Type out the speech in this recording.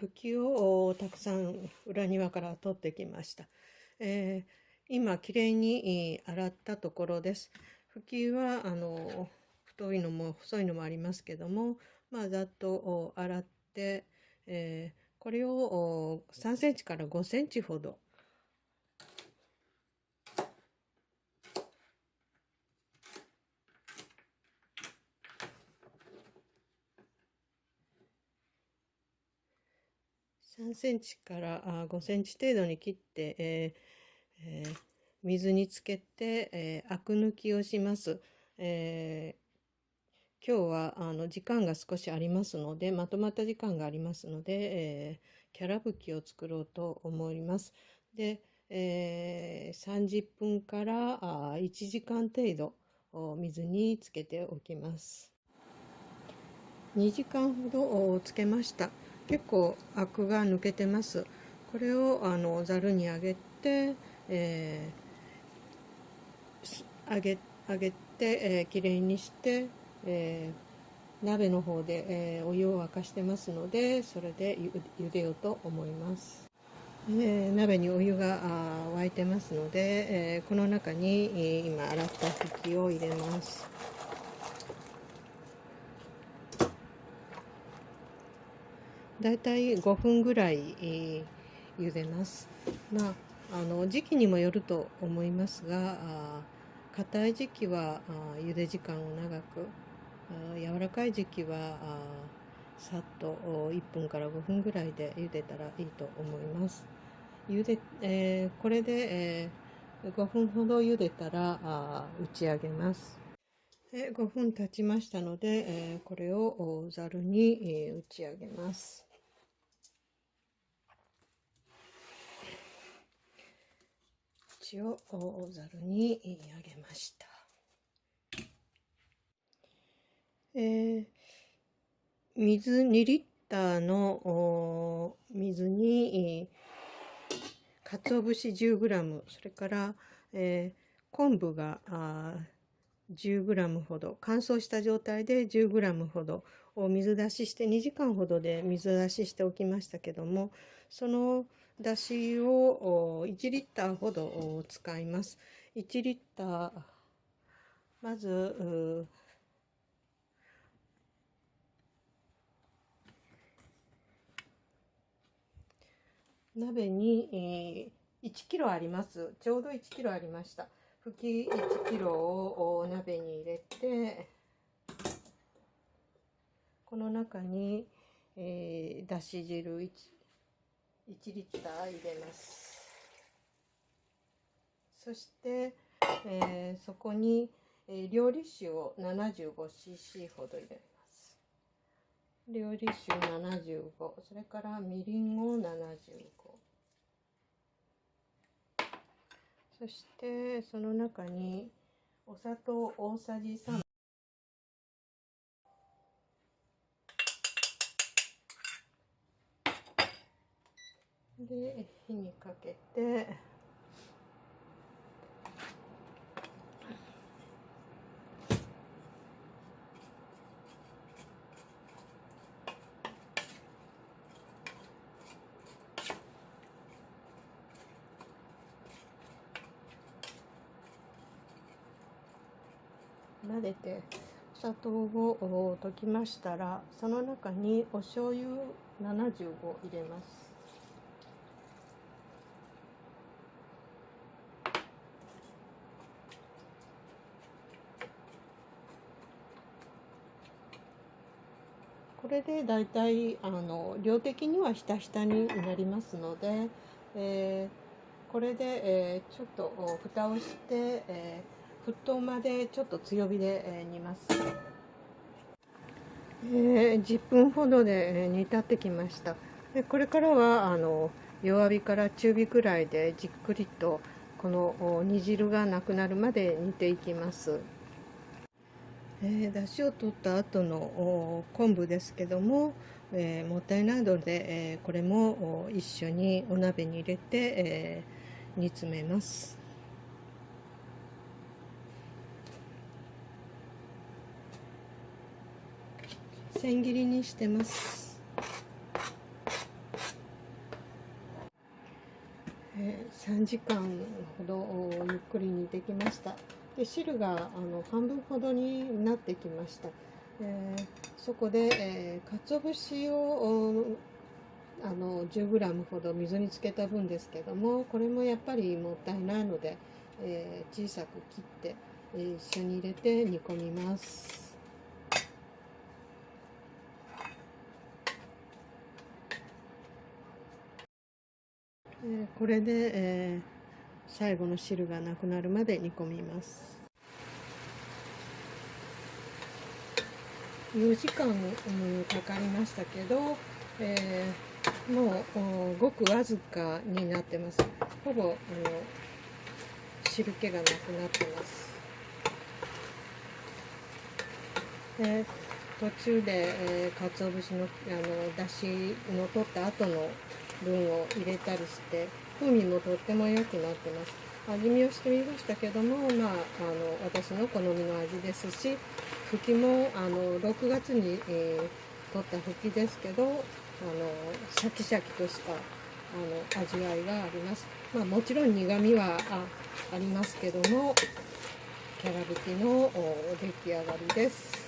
フキをたくさん裏庭から取ってきました。今きれいに洗ったところです。フキは太いのも細いのもありますけども、ざっと洗って、これを3センチから5センチほど3センチから5センチ程度に切って、水につけて、アク抜きをします。今日は時間が少しありますので、まとまった時間がありますので、キャラブキを作ろうと思います。で、30分から1時間程度水につけておきます。2時間ほどつけました。結構アクが抜けてます。これをざるにあげて、きれいにして、鍋の方で、お湯を沸かしてますので、それで茹でようと思います。鍋にお湯が沸いてますので、この中に、今洗ったフキを入れます。だいたい5分ぐらい、茹でます。時期にもよると思いますが、硬い時期は茹で時間を長く、柔らかい時期はさっと1分から5分ぐらいで茹でたらいいと思います。これで、5分ほど茹でたら打ち上げます。5分経ちましたので、これをざるに打ち上げます。一応ざるにあげました。水2リッターの水に鰹節 10g、 それから、昆布が10g ほど、乾燥した状態で 10g ほどを水出しして2時間ほどで水出ししておきましたけども、その出汁を1リッターほど使います。1リッター、まず鍋に1キロあります。ちょうど1キロありました。ふき1キロを鍋に入れて、この中に、だし汁 1リッター入れます。そして、そこに、料理酒を 75cc ほど入れます。料理酒75、それからみりんを75、そしてその中にお砂糖大さじ3で火にかけて、混ぜて砂糖を溶きましたら、その中にお醤油75入れます。これでだいたい量的にはひたひたになりますので、これで、ちょっと蓋をして、沸騰までちょっと強火で、煮ます。10分ほどで煮立ってきました。これからは弱火から中火くらいでじっくりとこの煮汁がなくなるまで煮ていきます。出汁を取った後の昆布ですけども、もったいないので、これも一緒にお鍋に入れて、煮詰めます。千切りにしてます。3時間ほどゆっくり煮てきました。で汁が半分ほどになってきました。そこで、鰹節を10g ほど水につけた分ですけども、これもやっぱりもったいないので、小さく切って、一緒に入れて煮込みます。これで、最後の汁がなくなるまで煮込みます。4時間、かかりましたけど、もうごくわずかになってます。ほぼ汁気がなくなってます。途中で、鰹節のだしの取った後の分を入れたりして風味もとっても良くなってます。味見をしてみましたけども、私の好みの味ですし、ふきも6月に、取ったふきですけど、シャキシャキとした味わいがあります。もちろん苦みはありますけども、キャラぶきの出来上がりです。